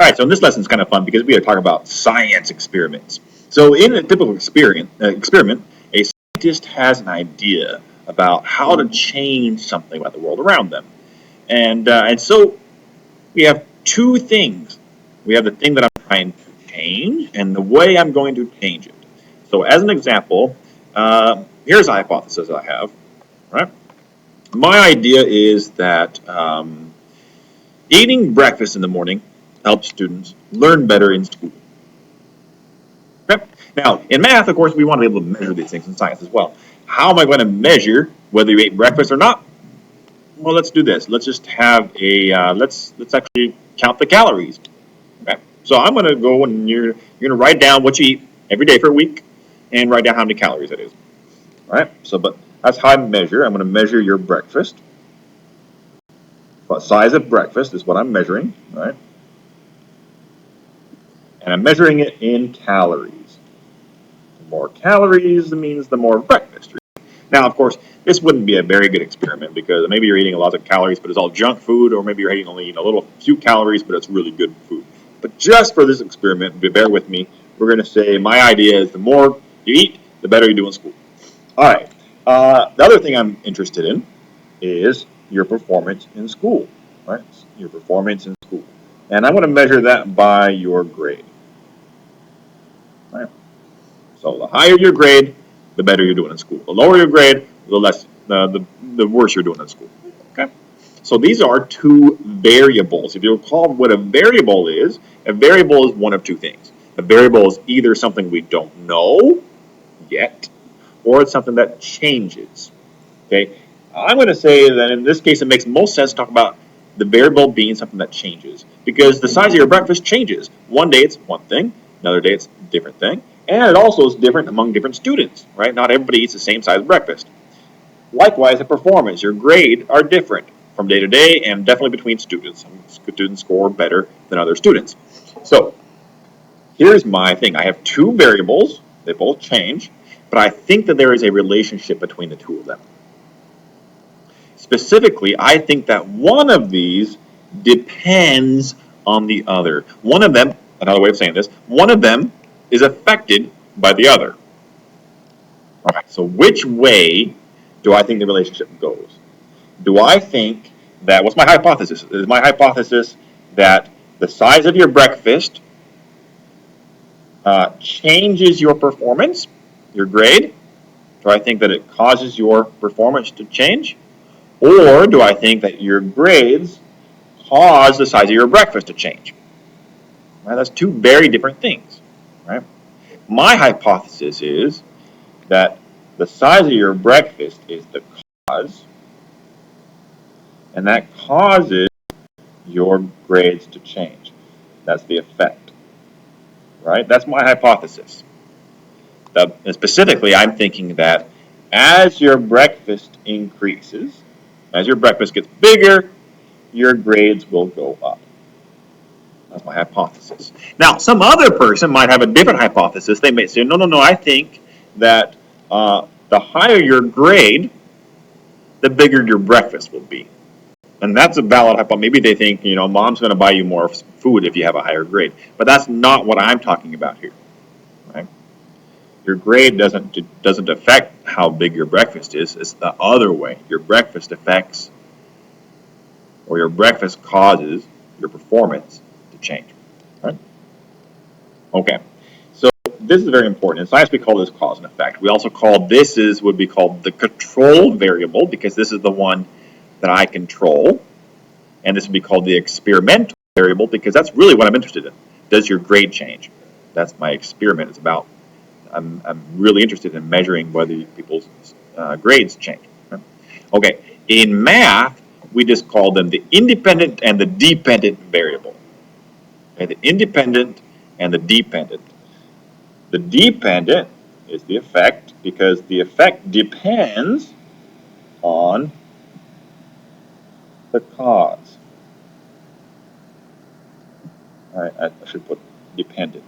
right, so in this lesson is kind of fun because we are talking about science experiments. So in a typical experiment, a scientist has an idea about how to change something about the world around them. And so we have two things. We have the thing that I'm trying to change and the way I'm going to change it. So as an example, here's a hypothesis I have. Right? My idea is that eating breakfast in the morning helps students learn better in school. Okay? Now, in math, of course, we want to be able to measure these things in science as well. How am I going to measure whether you ate breakfast or not? Well, let's do this. Let's just have a let's actually count the calories. Okay. So I'm going to go and you're going to write down what you eat every day for a week, and write down how many calories it is. All right. So, but that's how I measure. I'm going to measure your breakfast. What size of breakfast is what I'm measuring, right? And I'm measuring it in calories. The more calories means the more breakfast. Now, of course, this wouldn't be a very good experiment because maybe you're eating a lot of calories, but it's all junk food, or maybe you're eating only a little few calories, but it's really good food. But just for this experiment, bear with me, we're going to say my idea is the more you eat, the better you do in school. All right. The other thing I'm interested in is your performance in school, right? Your performance in school. And I want to measure that by your grade. Right? So the higher your grade, the better you're doing in school. The lower your grade, the worse you're doing in school. Okay? So these are two variables. If you recall what a variable is one of two things. A variable is either something we don't know yet, or it's something that changes. Okay? I'm going to say that in this case, it makes most sense to talk about the variable being something that changes, because the size of your breakfast changes. One day it's one thing, another day it's a different thing, and it also is different among different students, right? Not everybody eats the same size breakfast. Likewise, the performance, your grade are different from day to day and definitely between students. Some students score better than other students. So here's my thing. I have two variables. They both change, but I think that there is a relationship between the two of them. Specifically, I think that one of these depends on the other. One of them, another way of saying this, one of them is affected by the other. All right, so which way do I think the relationship goes? Do I think that, what's my hypothesis? Is my hypothesis that the size of your breakfast changes your performance, your grade? Do I think that it causes your performance to change? Or do I think that your grades cause the size of your breakfast to change? Right, that's two very different things. Right? My hypothesis is that the size of your breakfast is the cause, and that causes your grades to change. That's the effect. Right? That's my hypothesis. And specifically, I'm thinking that as your breakfast increases, as your breakfast gets bigger, your grades will go up. That's my hypothesis. Now, some other person might have a different hypothesis. They may say, no, I think that the higher your grade, the bigger your breakfast will be. And that's a valid hypothesis. Maybe they think, mom's going to buy you more food if you have a higher grade. But that's not what I'm talking about here. Right? Your grade doesn't affect how big your breakfast is. It's the other way. Your breakfast affects, or your breakfast causes your performance to change. Right? Okay. So this is very important. In science, we call this cause and effect. We also call would be called the control variable, because this is the one that I control. And this would be called the experimental variable, because that's really what I'm interested in. Does your grade change? That's my experiment is about. I'm really interested in measuring whether people's grades change. Okay. In math, we just call them the independent and the dependent variable. Okay, the independent and the dependent. The dependent is the effect, because the effect depends on the cause. All right, I should put dependent.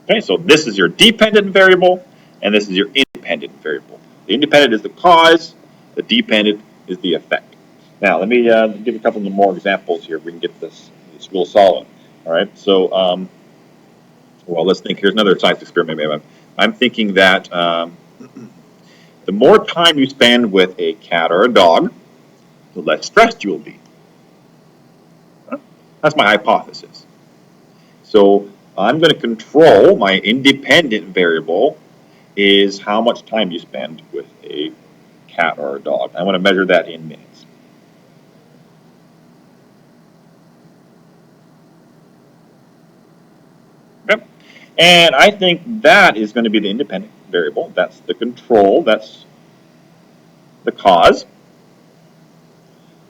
Okay, so this is your dependent variable, and this is your independent variable. The independent is the cause, the dependent is the effect. Now, let me give a couple more examples here. We can get this it's real solid. All right, so well, let's think. Here's another science experiment. Maybe I'm thinking that the more time you spend with a cat or a dog, the less stressed you will be. That's my hypothesis. So I'm going to control my independent variable is how much time you spend with a cat or a dog. I want to measure that in minutes. Yep. And I think that is going to be the independent variable. That's the control. That's the cause.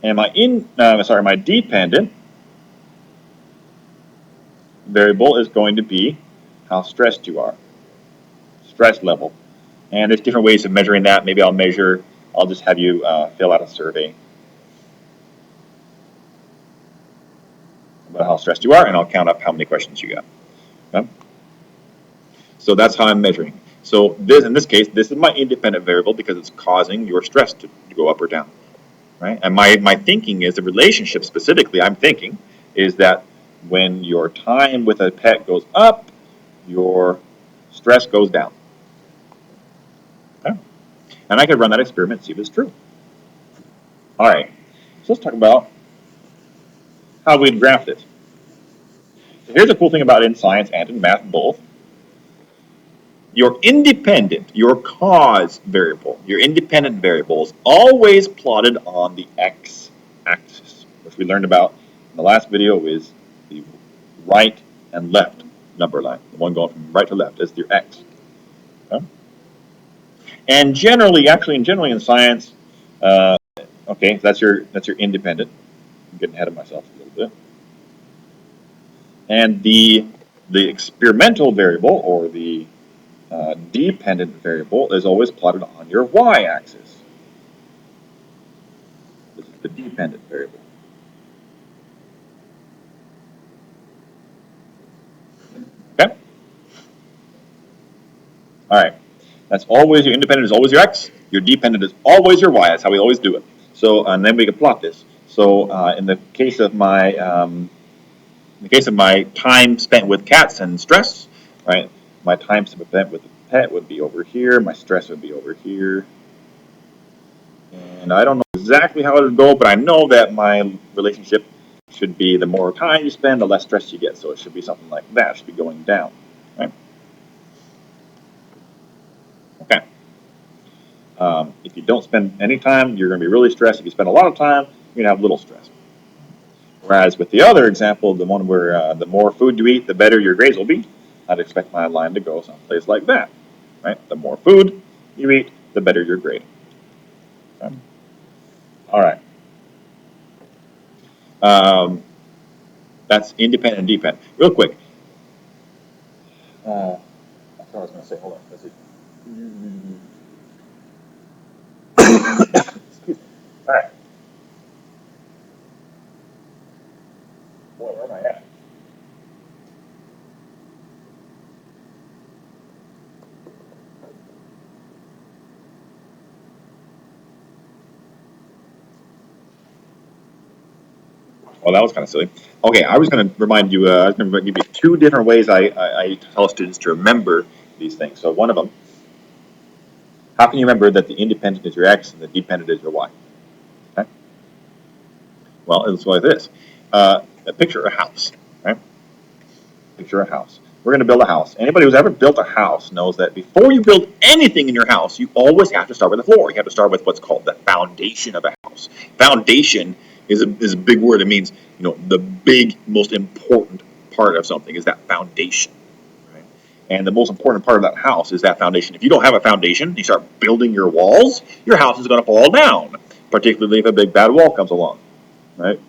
And my dependent variable is going to be how stressed you are, stress level. And there's different ways of measuring that. Maybe I'll just have you fill out a survey about how stressed you are, and I'll count up how many questions you got. Okay? So that's how I'm measuring. So in this case, this is my independent variable because it's causing your stress to go up or down. Right? And my thinking is the relationship specifically I'm thinking is that when your time with a pet goes up, your stress goes down. Okay? And I could run that experiment and see if it's true. All right, so let's talk about how we'd graph this. So here's the cool thing about in science and in math both. Your cause variable, your independent variable is always plotted on the x-axis, which we learned about in the last video is the right and left number line. The one going from right to left is your x. Okay? And generally in science, okay, that's your independent. I'm getting ahead of myself a little bit. And the experimental variable or the dependent variable is always plotted on your y-axis. This is the dependent variable. Okay? All right. That's always your independent is always your x. Your dependent is always your y. That's how we always do it. So and then we can plot this. So in the case of my time spent with cats and stress, right? My time spent with the pet would be over here. My stress would be over here. And I don't know exactly how it would go, but I know that my relationship should be the more time you spend, the less stress you get. So it should be something like that. It should be going down. Right? Okay. If you don't spend any time, you're going to be really stressed. If you spend a lot of time, you're going to have little stress. Whereas with the other example, the one where the more food you eat, the better your grades will be, I'd expect my line to go someplace like that. Right? The more food you eat, the better your grade. Okay. All right. That's independent and dependent. Real quick. I thought I was going to say, hold on. Let's see. Excuse me. All right. Boy, where am I at? Well, that was kind of silly. Okay, I was going to remind you, I was going to give you two different ways I tell students to remember these things. So one of them, how can you remember that the independent is your x and the dependent is your y? Okay. Well, it's like this. Picture a house, right? Picture a house. We're going to build a house. Anybody who's ever built a house knows that before you build anything in your house, you always have to start with the floor. You have to start with what's called the foundation of a house. Foundation is a big word. It means, the big, most important part of something is that foundation. Right? And the most important part of that house is that foundation. If you don't have a foundation, you start building your walls, your house is going to fall down, particularly if a big bad wall comes along. Right?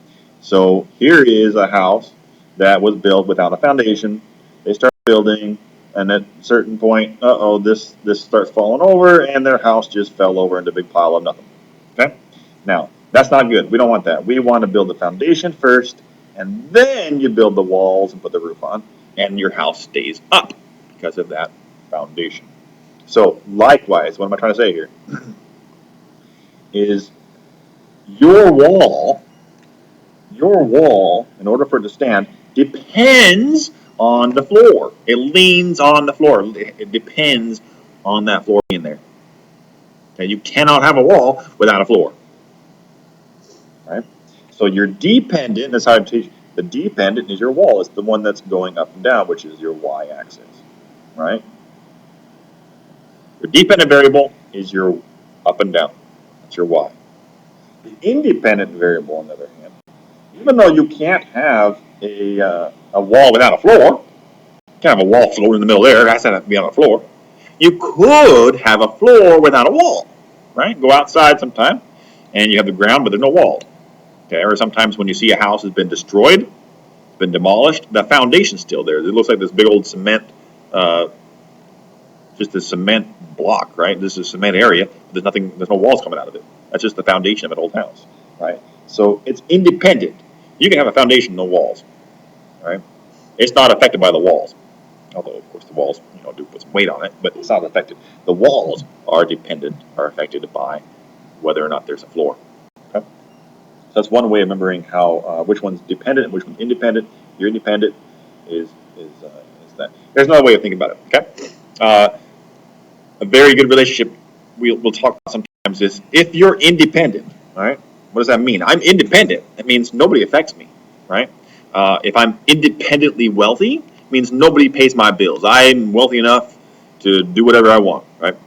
So here is a house that was built without a foundation. They start building, and at a certain point, this starts falling over, and their house just fell over into a big pile of nothing. Okay? Now, that's not good. We don't want that. We want to build the foundation first, and then you build the walls and put the roof on, and your house stays up because of that foundation. So, likewise, what am I trying to say here? Is your wall your wall, in order for it to stand, depends on the floor. It leans on the floor. It depends on that floor being there. Okay, you cannot have a wall without a floor. Right? So you're dependent, that's how I teach. The dependent is your wall. It's the one that's going up and down, which is your y-axis. Right? Your dependent variable is your up and down. That's your y. The independent variable, on the other hand, even though you can't have a wall without a floor, you can't have a wall floating in the middle there. It has to be on a floor. You could have a floor without a wall, right? Go outside sometime, and you have the ground, but there's no wall. Okay, or sometimes when you see a house has been destroyed, it's been demolished, the foundation's still there. It looks like this big old cement, just a cement block, right? This is a cement area. There's nothing. There's no walls coming out of it. That's just the foundation of an old house, right? So it's independent. You can have a foundation, no walls, right? It's not affected by the walls. Although, of course, the walls, do put some weight on it, but it's not affected. The walls are affected by whether or not there's a floor. Okay? So that's one way of remembering how which one's dependent and which one's independent. Your independent is that. There's another way of thinking about it. Okay, a very good relationship we'll talk about sometimes is if you're independent. All right, what does that mean? I'm independent. That means nobody affects me. Right? If I'm independently wealthy, means nobody pays my bills. I'm wealthy enough to do whatever I want, right?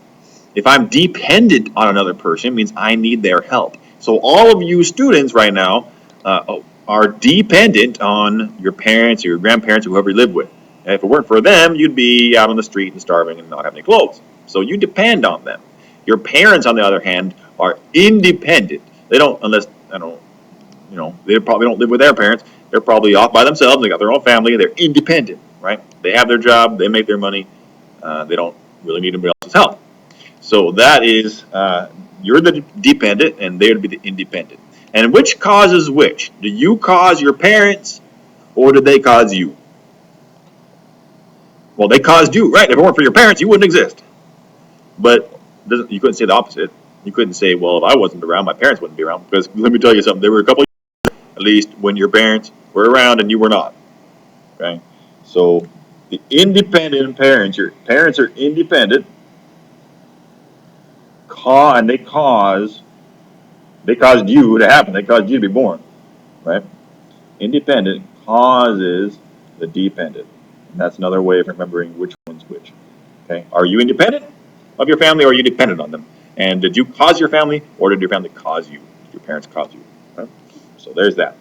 If I'm dependent on another person, it means I need their help. So all of you students right now are dependent on your parents or your grandparents or whoever you live with. And if it weren't for them, you'd be out on the street and starving and not having any clothes. So you depend on them. Your parents, on the other hand, are independent. They don't, unless, they probably don't live with their parents. They're probably off by themselves. They got their own family. They're independent, right? They have their job. They make their money. They don't really need anybody else's help. So that is, you're the dependent, and they're to be the independent. And which causes which? Do you cause your parents, or did they cause you? Well, they caused you, right? If it weren't for your parents, you wouldn't exist. But you couldn't say the opposite. You couldn't say, well, if I wasn't around, my parents wouldn't be around. Because let me tell you something. There were a couple of years, at least, when your parents were around and you were not. Okay? So the independent parents, your parents are independent, and they caused you to happen. They caused you to be born, right? Independent causes the dependent, and that's another way of remembering which one's which. Okay, are you independent of your family, or are you dependent on them? And did you cause your family, or did your family cause you? Did your parents cause you? Right? So there's that.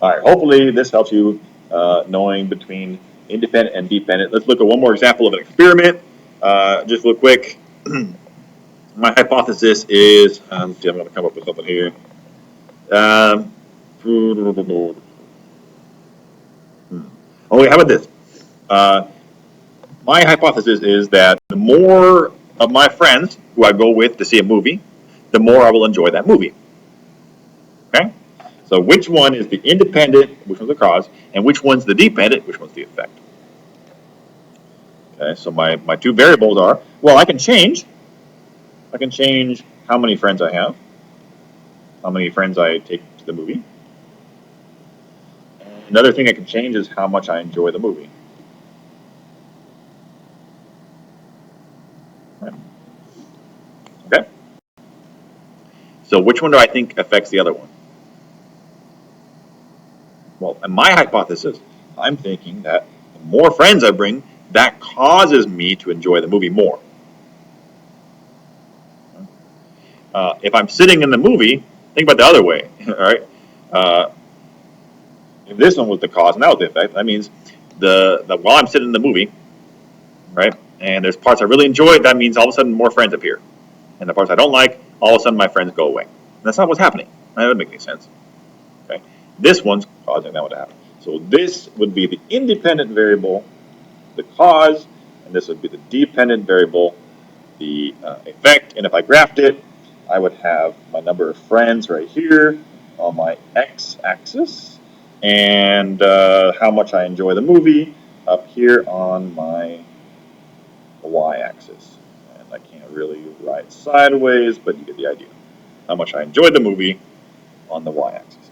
All right. Hopefully this helps you knowing between independent and dependent. Let's look at one more example of an experiment, just real quick. My hypothesis is, let's see, I'm going to come up with something here. How about this? My hypothesis is that the more of my friends who I go with to see a movie, the more I will enjoy that movie. Okay? So which one is the independent, which one's the cause, and which one's the dependent, which one's the effect? Okay, so my two variables are, well, I can change how many friends I have, how many friends I take to the movie. Another thing I can change is how much I enjoy the movie. Okay? So which one do I think affects the other one? Well, in my hypothesis, I'm thinking that the more friends I bring, that causes me to enjoy the movie more. If I'm sitting in the movie, think about the other way, all right? If this one was the cause and that was the effect, that means while I'm sitting in the movie, right, and there's parts I really enjoy, that means all of a sudden more friends appear. And the parts I don't like, all of a sudden my friends go away. And that's not what's happening. That doesn't make any sense. Okay, this one's causing that one to happen. So this would be the independent variable, the cause, and this would be the dependent variable, the effect. And if I graphed it, I would have my number of friends right here on my x-axis, and how much I enjoy the movie up here on my y-axis. And I can't really write sideways, but you get the idea. How much I enjoyed the movie on the y-axis.